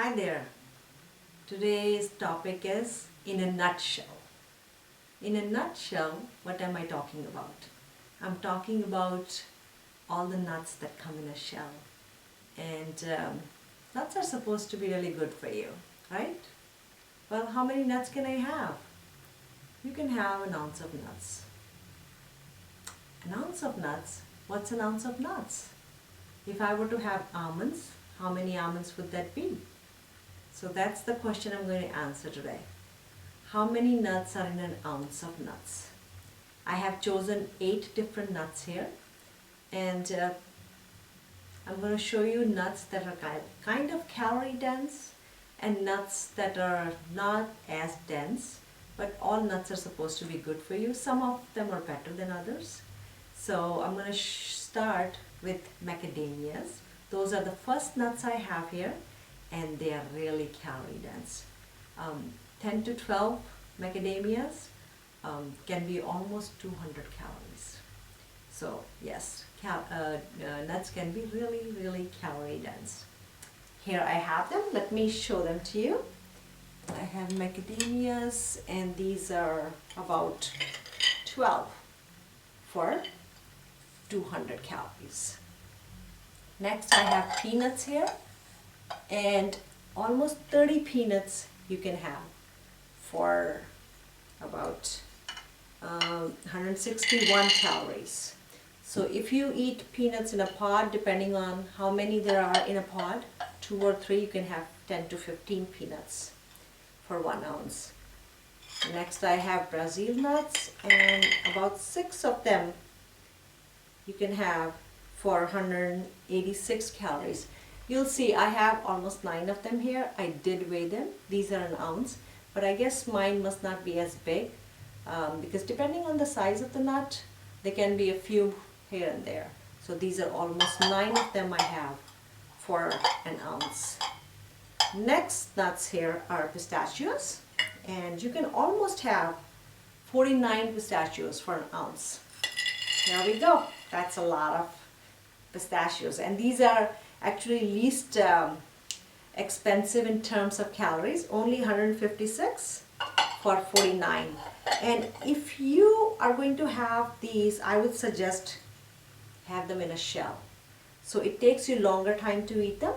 Hi there. Today's topic is in a nutshell. In a nutshell, what am I talking about? I'm talking about all the nuts that come in a shell. And nuts are supposed to be really good for you, right? Well, how many nuts can I have? You can have an ounce of nuts. An ounce of nuts? What's an ounce of nuts? If I were to have almonds, how many almonds would that be? So that's the question I'm going to answer today. How many nuts are in an ounce of nuts? I have chosen 8 different nuts here, and I'm going to show you nuts that are kind of calorie dense and nuts that are not as dense, but all nuts are supposed to be good for you. Some of them are better than others. So I'm going to start with macadamias. Those are the first nuts I have here, and they are really calorie dense. 10 to 12 macadamias can be almost 200 calories. So yes, nuts can be really calorie dense. Here I have them. Let me show them to you. I have macadamias, and these are about 12 for 200 calories. Next I have peanuts here, and almost 30 peanuts you can have for about 161 calories. So if you eat peanuts in a pod, depending on how many there are in a pod, 2 or 3, you can have 10 to 15 peanuts for 1 ounce. Next I have Brazil nuts, and about 6 of them you can have for 186 calories. You'll see I have almost 9 of them here. I did weigh them. These are an ounce, but I guess mine must not be as big because depending on the size of the nut, there can be a few here and there. So these are almost 9 of them I have for an ounce. Next nuts here are pistachios, and you can almost have 49 pistachios for an ounce. There we go. That's a lot of pistachios, and these are actually least expensive in terms of calories, only 156 for 49. And if you are going to have these, I would suggest have them in a shell. So it takes you longer time to eat them,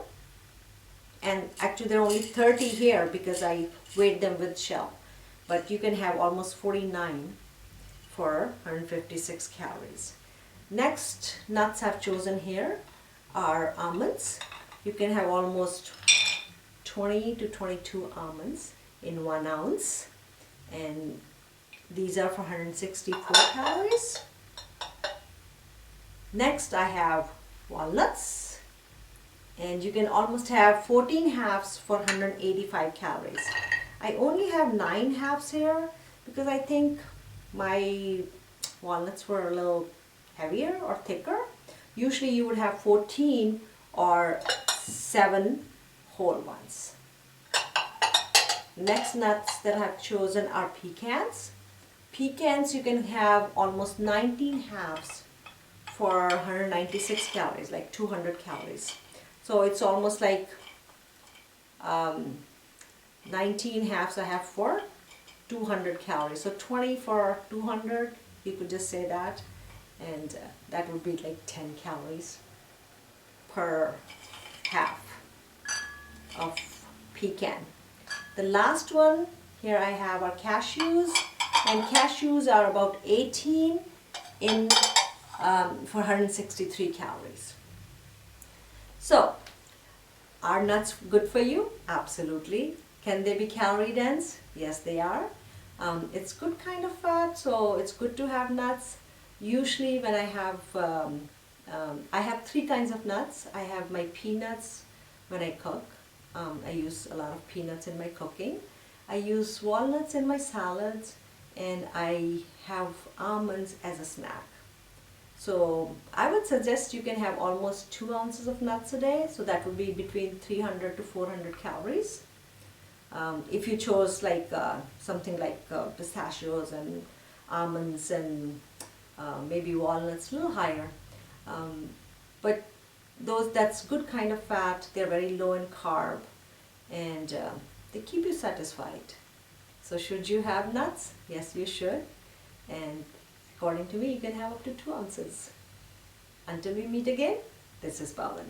and actually there are only 30 here because I weighed them with shell, but you can have almost 49 for 156 calories. Next nuts I've chosen here are almonds. You can have almost 20 to 22 almonds in 1 ounce, and these are for 164 calories. Next I have walnuts, and you can almost have 14 halves for 185 calories. I only have 9 halves here because I think my walnuts were a little heavier or thicker. Usually you would have 14 or 7 whole ones. Next nuts that I've chosen are pecans. Pecans you can have almost 19 halves for 196 calories, like 200 calories. So it's almost like 19 halves I have for 200 calories. So 20 for 200, you could just say that, and that would be like 10 calories per half of pecan. The last one here I have are cashews, and cashews are about 18 in for 163 calories. So are nuts good for you? Absolutely. Can they be calorie dense? Yes, they are. It's good kind of fat, so it's good to have nuts. Usually when I have 3 kinds of nuts. I have my peanuts when I cook. I use a lot of peanuts in my cooking. I use walnuts in my salads, and I have almonds as a snack. So I would suggest you can have almost 2 ounces of nuts a day, so that would be between 300 to 400 calories. If you chose like something like pistachios and almonds and maybe walnuts, a little higher. But that's good kind of fat. They're very low in carb, and they keep you satisfied. So should you have nuts? Yes, you should. And according to me, you can have up to 2 ounces. Until we meet again, this is Pawan.